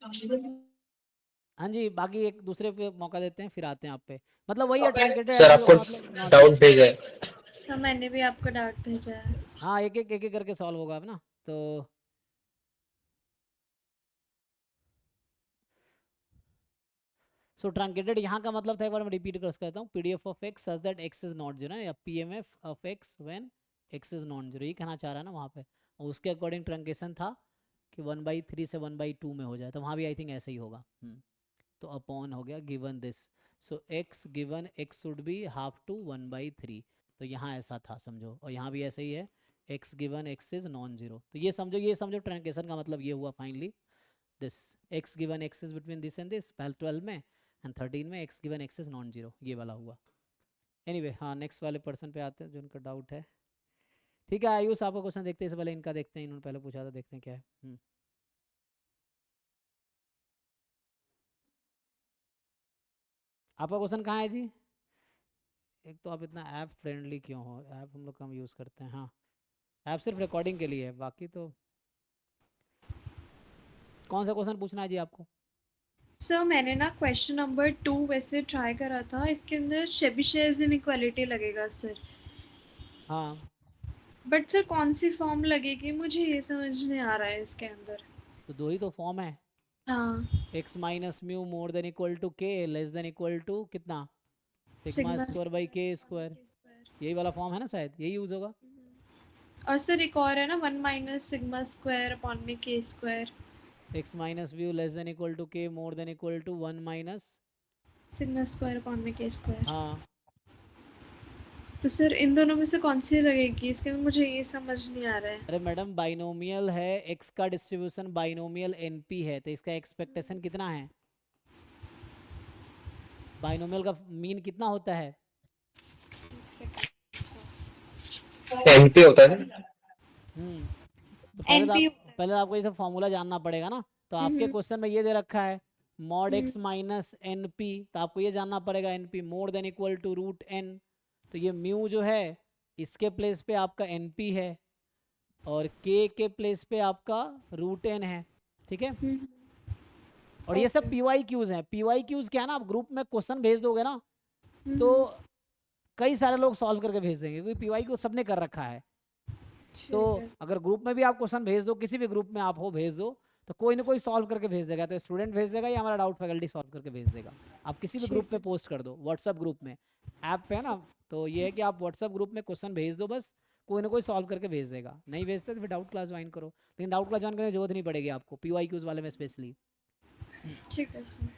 हाँ जी, बाकी एक दूसरे पे मौका देते हैं, फिर आते हैं आप पे। मतलब वही है, ट्रंकेटेड सर एसवीओ आपको का मतलब नॉट डाउट यूज्ड। भेजा है। तो मैंने भी आपको डाउट भेजा है। हाँ, एक एक करके सॉल्व होगा अब ना। तो सो ट्रंकेटेड यहाँ का मतलब था, एक बार मैं रिपीट कर कहता हूँ, PDF of X such that X is not zero, या PMF of X when X is not zero, ये कहना चाह रहा है ना वहाँ पे। और उसके अकॉर्डिंग ट्रंकेशन था कि 1/3 से 1/2 में हो जाए, तो वहाँ भी आई थिंक ऐसे ही होगा। तो अपॉन हो गया given this, so X given X should be half to 1/3, तो यहाँ ऐसा था समझो, और यहाँ भी ऐसा ही है, x given x is non zero. तो ये समझो ट्रंकेशन का मतलब ये हुआ finally, this x given x is between this and this, पहले 12 में, एंड 13 में x given x is non zero, ये वाला हुआ। एनीवे हाँ, नेक्स्ट वाले पर्सन पे आते हैं जो उनका डाउट है। ठीक है आयुष, आपका क्वेश्चन देखते हैं, इससे पहले इनका देखते हैं, इन्होंने पहले पूछा था, देखते हैं क्या है। आपका क्वेश्चन कहाँ है जी? एक तो आप इतना ऐप फ्रेंडली क्यों हो, ऐप हम लोग कम यूज़ करते हैं। हाँ, ऐप सिर्फ रिकॉर्डिंग के लिए है, बाकी तो कौन सा क्वेश्चन पूछना है जी आपको? सर मैंने ना क्वेश्चन नंबर 2 वैसे ट्राई करा था, इसके अंदर शेबिशेव्स इनइक्वालिटी लगेगा सर। हाँ, बट सर कौन सी फॉर्म लगेगी, मुझे ये समझ नहीं आ रहा है इसके अंदर। तो दो ही तो फॉर्म है, हाँ, X minus mu more than equal to K less than equal to कितना, sigma sigma square by K square, square. यही वाला फॉर्म है ना, शायद यही यूज़ होगा। और सर एक और है ना, 1 माइनस सिग्मा स्क्वायर अपॉन में k square. X minus mu less than equal to k more than equal to 1 minus. Sigma square upon में के स्क्वायर। हाँ, तो सर इन दोनों में से कौन सी लगेगी, इसके अंदर मुझे ये समझ नहीं आ रहा है। अरे मैडम बाइनोमियल है, एक्स का डिस्ट्रीब्यूशन बाइनोमियल एनपी है, तो इसका एक्सपेक्टेशन कितना है? बाइनोमियल का मीन कितना होता है? एक सेकंड सर। एनपी होता है ना। तो पहले तो एनपी आप होता है। पहले तो आपको ये सब फॉर्मूला जानना पड़ेगा ना। तो आपके हम्म क्वेश्चन में ये दे रखा है mod hmm X minus N P, तो आपको ये जानना पड़ेगा N P more than equal to root N. तो ये म्यू जो है इसके प्लेस पे आपका एन पी है, और के प्लेस पे आपका रूट एन है। ठीक है, हम्म, और ये सब ओके। पी वाई क्यूज हैं। पी वाई क्यूज क्या है ना, आप ग्रुप में क्वेश्चन भेज दोगे ना, तो हम्म, कई सारे लोग सॉल्व करके भेज देंगे, क्योंकि पी वाई क्यू सबने कर रखा है। तो ठीक है। अगर ग्रुप में भी आप क्वेश्चन भेज दो, किसी भी ग्रुप में आप हो भेज दो, तो कोई ना कोई सॉल्व करके भेज देगा, तो स्टूडेंट भेज देगा या हमारा डाउट फैकल्टी सॉल्व करके भेज देगा। आप किसी भी ग्रुप ठीक में है। पोस्ट कर दो, व्हाट्सअप ग्रुप में, ऐप पे है ना। ठीक। तो ये है कि आप व्हाट्सअप ग्रुप में क्वेश्चन भेज दो, बस कोई ना कोई सॉल्व करके भेज देगा। नहीं भेजते तो फिर डाउट क्लास ज्वाइन करो, लेकिन डाउट क्लास ज्वाइन करने की जरूरत नहीं पड़ेगी आपको, पी वाई क्यूज वाले में स्पेशली। ठीक है सर।